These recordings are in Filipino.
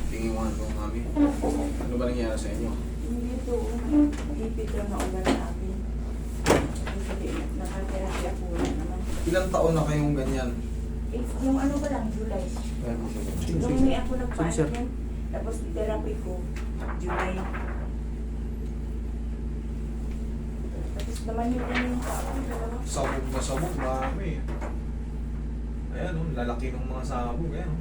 Tingin mo ano, mami. Ano ba nangyari sa inyo? Hindi ito, ipit lang na ulan na akin. Kasi nakaterapi ako na naman. Ilang taon na kayong ganyan? Eh, yung ano ba lang, July. Nung may ako nagpa-ano, tapos therapy ko, July. Tapos naman yung tao, dalawa. Sabog na sabog, mami. Ayan o, lalaki ng mga sabog. Ayan o.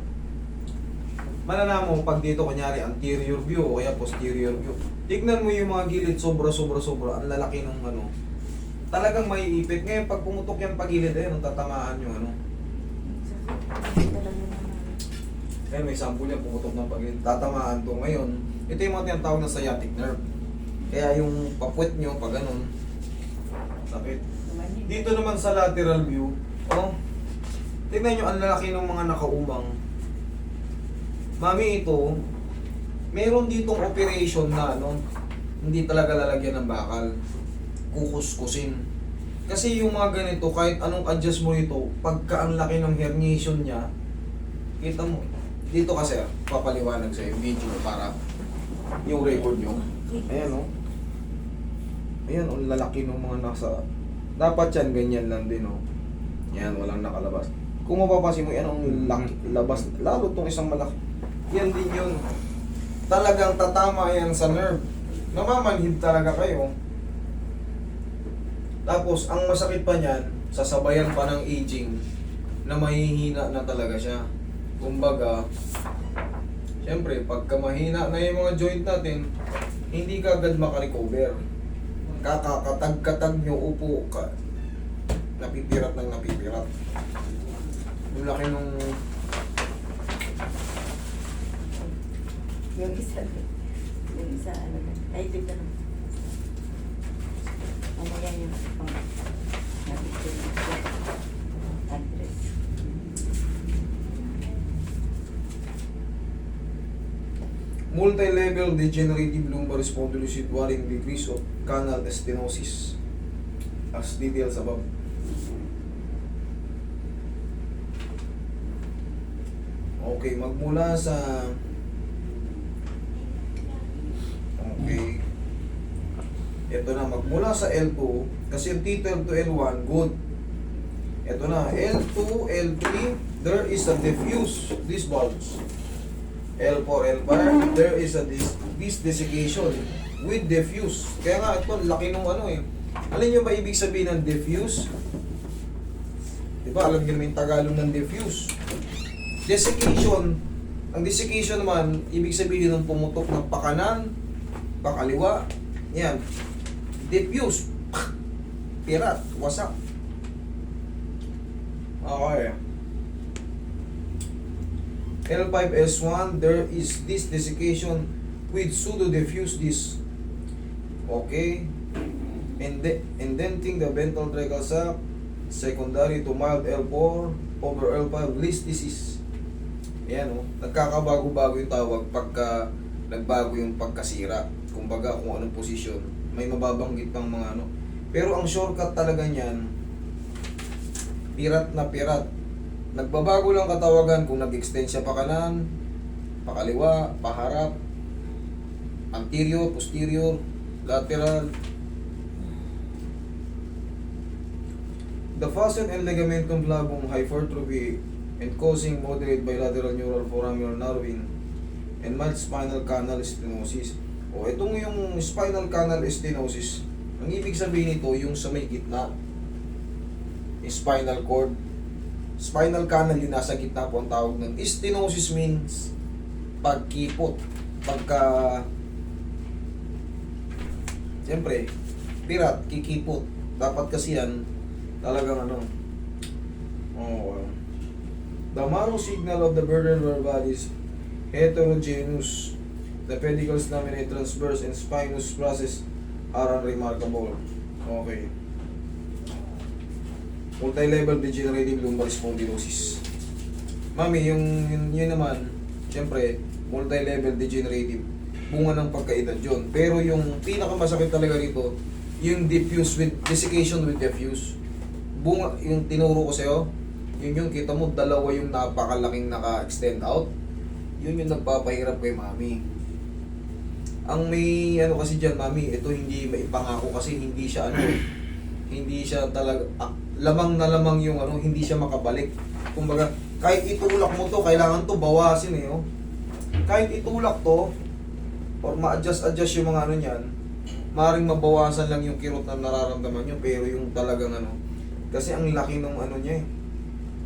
Malalaman mo pag dito, kunyari, anterior view o kaya posterior view. Tignan mo yung mga gilid, sobra. Ang lalaki ng ano. Talagang may ipit. Ngayon, pag pumutok yung pagilid, ayan, tatamaan yung ano. Talaga naman. Kaya may sample yan, pumutok ng pagilid. Tatamaan to. Ngayon, ito yung mga tinatawag na sciatic nerve. Kaya yung papuwet nyo, pag ganun, sakit. Dito naman sa lateral view, oh, tignan nyo, ang lalaki ng mga nakaumang. Mami, ito, meron ditong operation na, ano, hindi talaga lalagyan ng bakal. Kukuskusin. Kasi yung mga ganito, kahit anong adjust mo ito, pagka ang laki ng herniation niya, kita mo, dito kasi, papaliwanag sa yung video para yung record nyo. Ayan, oh. Ayan, ang lalaki ng mga nasa... Dapat yan, ganyan lang din, oh. Yan, walang nakalabas. Kung mapapansin mo, yan ang labas. Lalo itong isang malaki. Yan din yun. Talagang tatama yan sa nerve. Namamanhid talaga kayo. Tapos, ang masakit pa niyan, sasabayan pa ng aging, na mahihina na talaga siya. Kumbaga, siyempre, pagka mahina na yung mga joint natin, hindi ka agad makarecover. Kakakatag-katag nyo, upo ka, napipirat ng napipirat. Yung laki nung... Yung isa, ano ba? Ay, ipit na. Mamaya yung nabit ko yung address. Multi-level degenerative lumbar spondylosis varying degrees of canal stenosis as detailed above. Okay, magmula sa... Okay. Ito na, magmula sa L2, kasi yung T12 to L1, good. Ito na, L2, L3, there is a diffuse, these bulbs. L4, L5, there is a this desiccation with diffuse. Kaya nga, ito, laki nung ano eh. Alam nyo ba ibig sabihin ng diffuse? Diba, alam nyo naman yung Tagalog ng diffuse. Desiccation, ang desiccation naman, ibig sabihin ng pumutok ng pakanan, pakaliwa, yan. Diffuse, pirat, wasak. Okay. L5S1, there is this desiccation with pseudo-diffuse disc. Okay. Indenting the ventral tracheal sac, secondary to mild L4 over L5 least disease. Ayan o, nagkakabago-bago yung tawag pagka nagbago yung pagkasira. Kumbaga kung anong posisyon, may mababanggit pang mga ano. Pero ang shortcut talaga niyan, pirat na pirat. Nagbabago lang katawagan kung nag-extend siya pa kanan, pakaliwa, paharap, anterior, posterior, lateral. The facet and ligamentum flavum hypertrophy and causing moderate bilateral neural foraminal narrowing and mild spinal canal stenosis. O itong yung spinal canal stenosis, ang ibig sabihin nito yung sa may gitna, yung spinal cord. Spinal canal yung nasa gitna po ang tawag ng stenosis, means pagkipot. Pagka siyempre pirat, kikipot. Dapat kasi yan talagang ano. Oh, the marrow signal of the vertebral body is heterogeneous. The pedicles laminate transverse and spinous process are unremarkable. Okay. Multi-level degenerative lumbar spondylosis. Mami, yun naman, siyempre, multi-level degenerative, bunga ng pagkaedad yun. Pero yung pinakamasakit talaga rito, yung diffuse with desiccation with diffuse. Bunga, yung tinuro ko sa'yo, Yun yung kita mo, dalawa yung napakalaking naka-extend out. Yun yung nagpapahirap kay mami. Ang may ano kasi dyan, mami, ito hindi maipangako kasi hindi siya ano, hindi siya talaga, lamang na lamang yung ano, hindi siya makabalik. Kumbaga, kahit itulak mo to, kailangan to bawasin eh, oh. Kahit itulak to, or ma-adjust yung mga ano niyan, maaaring mabawasan lang yung kirot na nararamdaman nyo, pero yung talagang ano, kasi ang laki ng ano niya eh.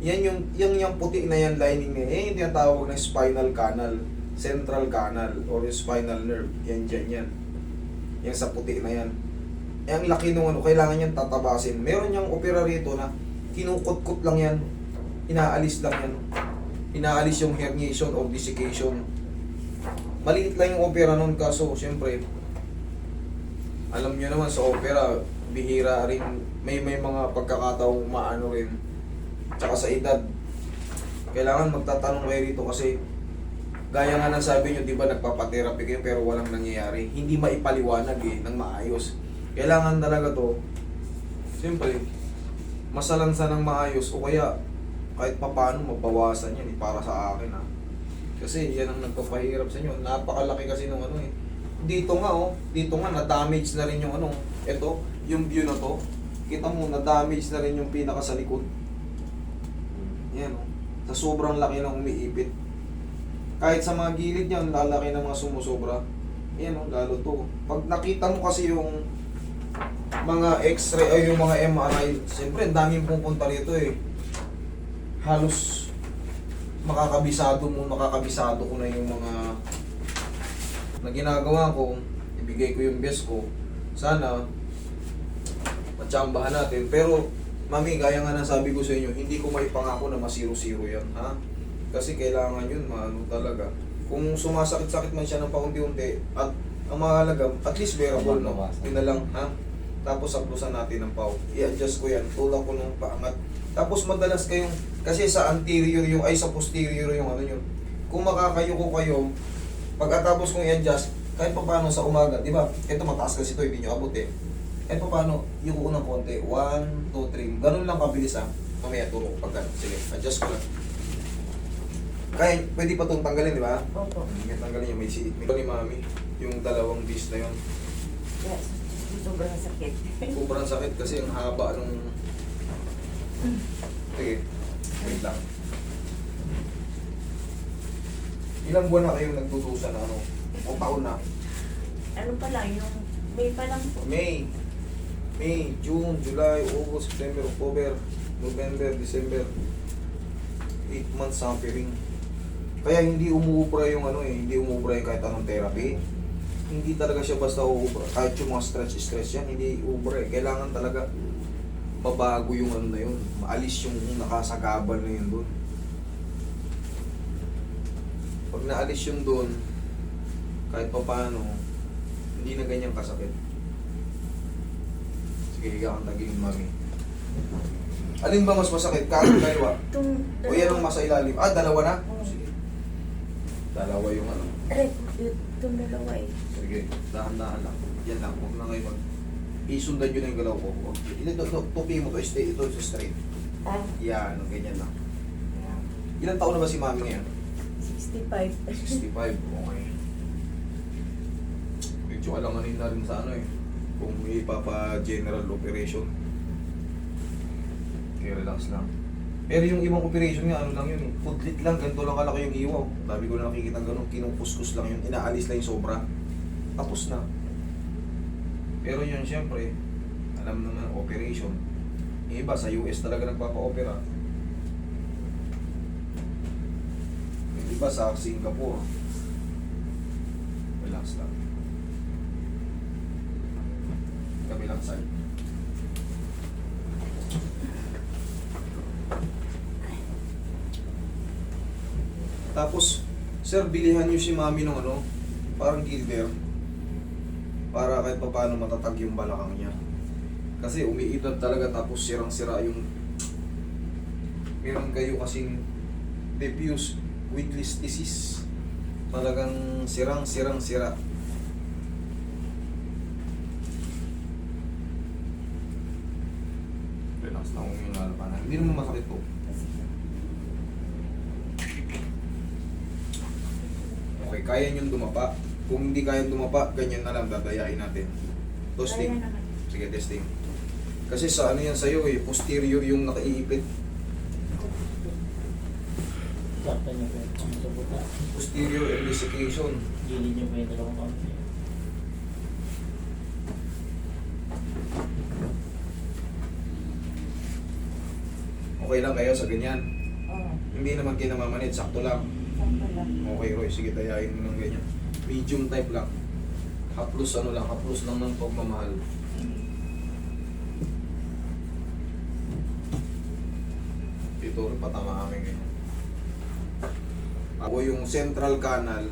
Yung puti na yan, lining niya, yan yung tinatawag na spinal canal, central canal, or yung spinal nerve, yan dyan yan. Yan sa puti na yan. Eh, ang laki nung ano, kailangan yan tatabasin. Meron niyang opera rito na kinukot-kot lang yan, inaalis lang yan. Inaalis yung herniation or desiccation. Maliit lang yung opera nun, kaso siyempre, alam niyo naman sa opera, bihira rin, may mga pagkakataong maano rin. Tsaka sa edad, kailangan magtatanong kayo rito kasi gaya nga ng sabi nyo, di ba nagpapatherapy kayo pero walang nangyayari. Hindi maipaliwanag eh, ng maayos. Kailangan talaga to, siyempre, masalansa ng maayos o kaya kahit papaano mabawasan yan eh, para sa akin ha. Kasi yan ang nagpapahirap sa inyo. Napakalaki kasi nung ano eh. Dito nga na-damage na rin yung ano, ito, yung view na to. Kita mo, na-damage na rin yung pinaka sa likod. Yan oh. Sa sobrang laki ng umiipit. Kahit sa mga gilid niyan, lalaki ng mga sumusobra. Yan oh, lalo to. Pag nakita mo kasi yung mga x-ray ay yung mga MRI, siyempre ang daming pupunta rito eh. Halos makakabisado ko na yung mga na ginagawa ko, ibigay ko yung best ko. Sana matsambahan natin. Pero mami, gaya nga ng sabi ko sa inyo, hindi ko maipangako na masiro-siro yan, ha? Kasi kailangan yun, maano talaga. Kung sumasakit-sakit man siya ng paunti-unti, at ang mahalaga, at least bearable, no? Yun na lang, ha? Tapos saklusan natin ng pau. I-adjust ko yan, tulak ko ng paangat. Tapos madalas kayong, kasi sa anterior yung, ay sa posterior yung ano yun. Kung makakayuko kayo, pagkatapos kong i-adjust, kahit pa paano sa umaga, di ba? Ito mataas kasi ito, hindi nyo abot eh. Kahit pa paano, yuko ng konti. 1, 2, 3. Ganun lang kabilis ha. Mamaya turo ko pag ganun. Sige, adjust ko lang. Kaya, pwede pa itong tanggalin, di ba? Opo. Hindi tanggalin yung may siit. Ito ni mami, yung dalawang disc na yun. Yes, sobrang sakit. Sobrang sakit kasi ang haba nung... Sige, wait lang. Ilang buwan na kayong nagtutusan na ano? O taon na? Ano pa lang, yung May pa lang po. May, June, July, August, September, October, November, December. 8 months suffering. Kaya hindi umuubra yung ano eh, hindi umuubra yung kahit anong therapy. Hindi talaga siya basta uubra. Kahit yung mga stretch yan, hindi uubra eh. Kailangan talaga mabago yung ano na yun. Maalis yung nakasagabal na yun doon. Pag naalis yung doon, kahit pa paano, hindi na ganyan kasakit. Sige, higa kang tagilid, mami. Alin ba mas masakit? Kanan, kaliwa? O yan ang masa ilalim? Ah, dalawa na? Sige. Dalawa yung ano. Itong dalawa eh. Sige, dahan-dahan lang. Yan lang, huwag na kayo mag... Isundan nyo na yung galaw ko. Tupi mo to, stay ito sa straight. Ah, Yan, ganyan lang. Ilang taon na ba si mami ngayon? 65. 65, okay. Medyo alanganin na rin sa ano eh. Kung may ipapa-general operation. Okay, relax lang. Pero yung ibang operation nga, ano lang yun eh. Pudlit lang, ganito lang kalaki yung iwaw. Sabi ko na nakikita ganun, kinukuskus lang yun. Inaalis lang yung sobra. Tapos na. Pero yun syempre, alam naman, operation. Yung iba, sa US talaga nagpapa-opera. Yung iba sa Singapore. Relax lang. Kabilang side. Tapos, sir, bilihan nyo si mami ng ano, parang gilder. Para kahit pa paano matatag yung balakang niya. Kasi umiidad talaga tapos sirang-sira yung... Meron kayo kasing diffuse Whitley's disease. Talagang sirang-sira. Relax lang kung yung lalapanan. Hindi naman masakit po. Okay, kaya nyo dumapa. Kung hindi kaya dumapa, ganyan na lang, dadayain natin. Kaya Testing. naman. Sige, testing. Kasi sa ano yan sa'yo eh, posterior yung nakaiipit. Sakta niyo po yung sa buta. Posterior and desiccation. Gilid niyo po yung dalawang kamay. Okay lang kayo sa ganyan. Oo. Hindi naman kayo namamanid, sakto lang. Sakto lang. Okay Roy, sige dayain mo ng ganyan. Medium type lang. Haplos ano lang, haplos lang ng pagmamahal. Ito rin patama kami ganyan. Ako yung central canal,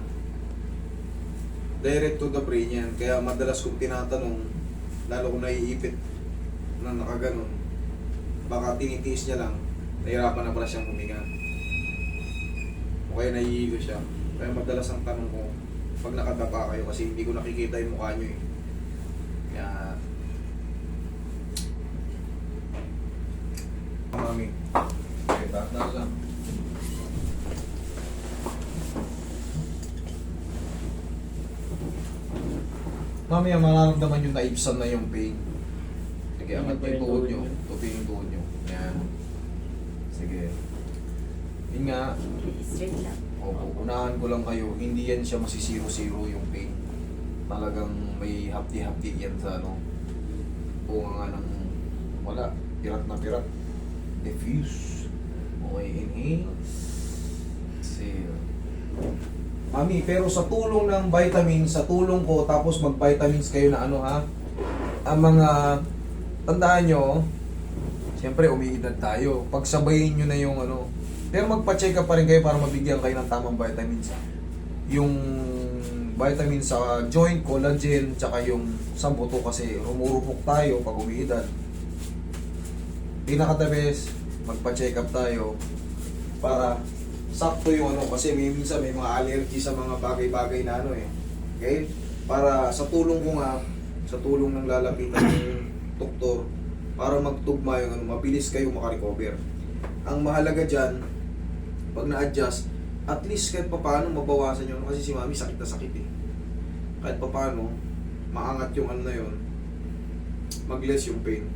direct to the brain yan. Kaya madalas kong tinatanong, lalo kung naiipit na nakaganon, baka tinitiis niya lang, nahirapan na pala siyang huminga. O kaya naiigo siya. Kaya madalas ang tanong ko, pag nakadapa kayo, kasi hindi ko nakikita yung mukha nyo eh. Kaya... Mami. Okay, taas lang. Mami, mararamdaman nyo naibsan na yung pain. Sige, angat yung tuhod nyo. Tupi yung tuhod nyo. Yan. Sige. Yun nga, Straight lang. unahan ko lang kayo, hindi yan siya masisiro-siro yung pain. Talagang may hapdi-hapdi yan sa ano. Bunga nga ng wala. Pirat na pirat. Diffuse. Okay, inhale. Exhale. Mami, pero sa tulong ng vitamins, sa tulong ko, tapos mag-vitamins kayo na ano ha, ang mga, tandaan nyo, siyempre umiidad tayo, pagsabayin nyo na yung ano, pero magpa-check up pa rin kayo para mabigyan kayo ng tamang vitamins. Yung vitamins sa joint, collagen, tsaka yung sa buto kasi rumurupok tayo pag umiidad. Pinaka-the best, magpa-check up tayo para sakto yung ano, kasi minsan may mga allergy sa mga bagay-bagay na ano eh. Okay? Para sa tulong ko nga, sa tulong ng lalapitan ng doktor, para magtugma yung ano, mabilis kayo makarecover. Ang mahalaga dyan, pag na-adjust, at least kahit papaano mabawasan yun. Kasi si mami sakit na sakit eh. Kahit papaano, maangat yung ano na yun, mag-less yung pain.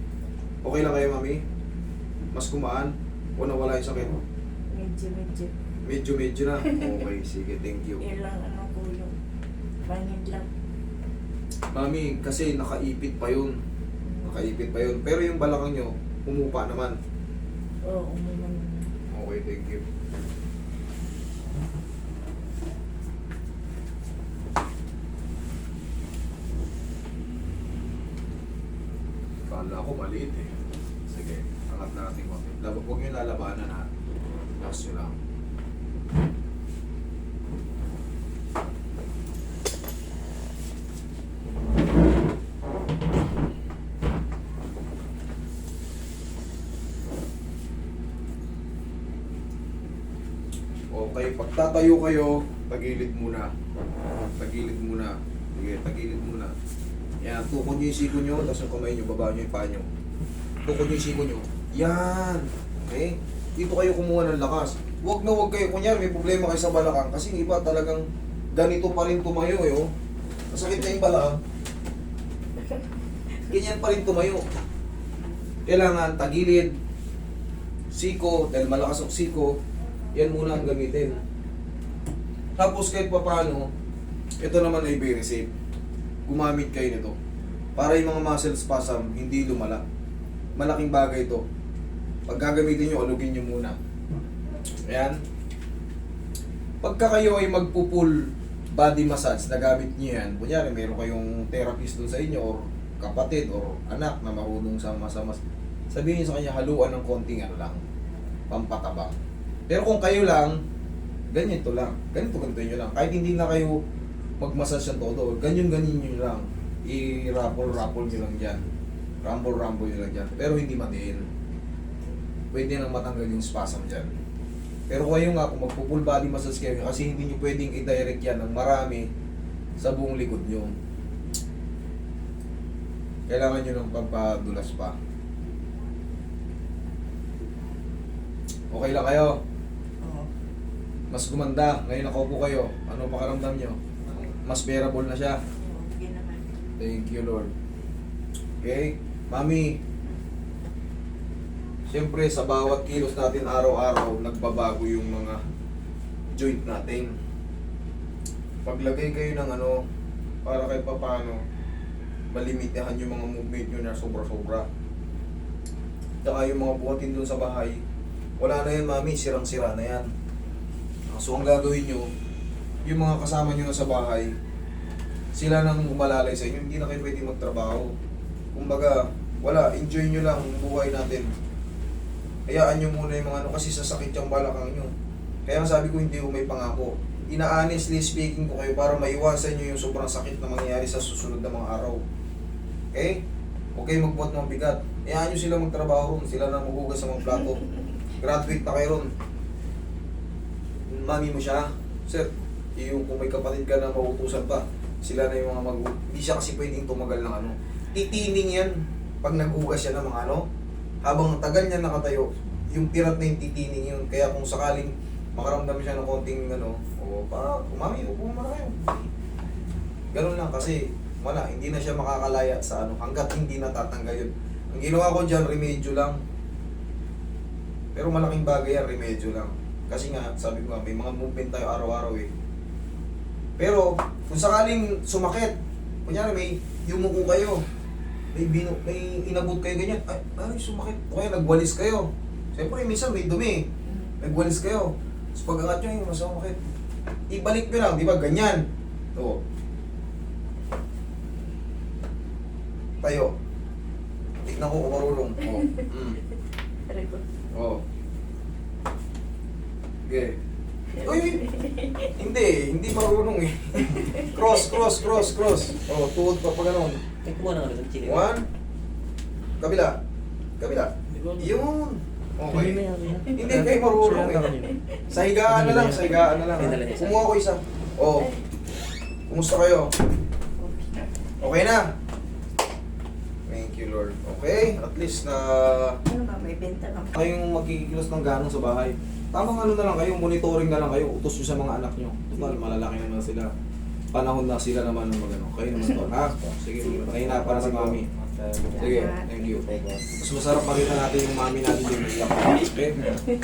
Okay lang kayo mami? Mas kumaan? O nawala yung sakit? Medyo. Medyo na. Okay, sige, thank you. Yun lang ano ko yung bangin lang. Mami, kasi nakaipit pa yun. Nakaipit pa yun. Pero yung balakang nyo, humupa naman. Oo, umuman. Okay, thank you. Kala ko maliit eh. Sige, angat natin konti. Huwag nyo lalabanan ha. Lakas nyo lang. Okay, pagtatayo kayo, tagilid muna. Tagilid muna. Sige, tagilid muna. Yan, tukod nyo yung siko nyo, tapos yung kamay nyo, baba nyo yung paa nyo. Tukod nyo yung siko nyo. Yan! Okay? Dito kayo kumuha ng lakas. Huwag na huwag kayo. Kunyari, may problema kayo sa balakang. Kasi yung iba talagang ganito pa rin tumayo eh. Oh. Masakit na yung balakang. Ganyan pa rin tumayo. Kailangan tagilid, siko, dahil malakas ang siko, yan muna ang gamitin. Tapos kahit pa paano, ito naman ay very safe. Gumamit kayo nito. Para yung mga muscle spasm, hindi lumala. Malaking bagay ito. Pag gagamitin nyo, alugin nyo muna. Ayan. Pagka kayo ay magpupul body massage, nagamit nyo yan. Kunyari, meron kayong therapist doon sa inyo, or kapatid, or anak na marunong sa masamas. Sabihin nyo sa kanya, haluan ng konting ano lang, pampatabang. Pero kung kayo lang, ganito lang. Ganito nyo lang. Kahit hindi na kayo mag-massage ng todo, ganyan nyo lang. I-rappel nyo lang dyan. Rumble nyo lang dyan. Pero hindi matiin. Pwede nang matanggal yung spasm dyan. Pero kayo nga, kung magpo-full body massage kayo, kasi hindi nyo pwedeng i-direct yan ng marami sa buong likod nyo. Kailangan nyo ng pampadulas pa. Okay lang kayo? Oo. Mas gumanda. Ngayon nakaupo kayo. Ano pakaramdam nyo? Mas bearable na siya. Okay naman. Thank you, Lord. Okay? Mami, siyempre sa bawat kilos natin araw-araw, nagbabago yung mga joint natin. Paglagay kayo ng ano, para kahit paano, malimitahan yung mga movement nyo na sobra-sobra. Tsaka yung mga buhatin doon sa bahay, wala na yan, mami, sirang-sira na yan. So ang gagawin nyo, yung mga kasama nyo na sa bahay, sila nang umalalay sa inyo, hindi na kayo pwede magtrabaho. Kumbaga, wala, enjoy nyo lang ang buhay natin. Hayaan nyo muna yung mga ano, kasi sasakit yung balakang nyo. Kaya nga sabi ko, hindi ko may pangako. Ina-honestly speaking ko kayo para maiwasan nyo yung sobrang sakit na mangyayari sa susunod na mga araw. Okay? Huwag kayo magbuhat ng bigat. Hayaan nyo sila magtrabaho ron, sila na maghugas sa mga plato. Graduate na kayo ron. Mami mo siya, sir, yung kung may kapatid ka na mautusan pa, sila na yung mga hindi siya kasi pwedeng tumagal ng ano. Titining yan pag naghugas siya ng mga ano. Habang tagal niya nakatayo, yung pirat na yung titining yun. Kaya kung sakaling makaramdam siya ng konting ano, o pa, mami, upo mo na kayo. Ganun lang kasi, wala, hindi na siya makakalaya sa ano, hanggat hindi natatanggal yun. Ang ginawa ko dyan, remedyo lang. Pero malaking bagay yan, remedyo lang. Kasi nga, sabi ko nga, may mga movement tayo araw-araw eh. Pero, kung sakaling sumakit, kunyari may yumuko kayo, may inabot kayo ganyan, ay, ano yung sumakit? O kaya nagwalis kayo. Siyempre, minsan may dumi. Nagwalis kayo. Tapos pag-angat nyo, yung masakit. Ibalik nyo lang, di ba? Ganyan. Ito. Tayo. Tignan ko kung marunong. Oh. Aray ko. Oh. Okay. Uy! Hindi marunong eh. Cross. Oh, tuhod pa ganun. May kumuha na nga ng chili. One. Kabila. Yun. Okay. Hindi kayo marunong eh. Sa higaan na lang. Kumuha ko isa. Oh. Kumusta kayo? Okay na? Thank you, Lord. Okay, at least na Ano ba, may benta lang. kayong magkikilos ng ganong sa bahay. Tamang ano na lang kayo, monitoring na lang kayo, utos nyo sa mga anak nyo. Total, malalaki naman sila. Panahon na sila naman ng magano. Kayo naman to, ha? Sige, patayin na para sa mami. Sige, thank you. Mas masarap makita natin yung mami natin yung naiyak. Okay?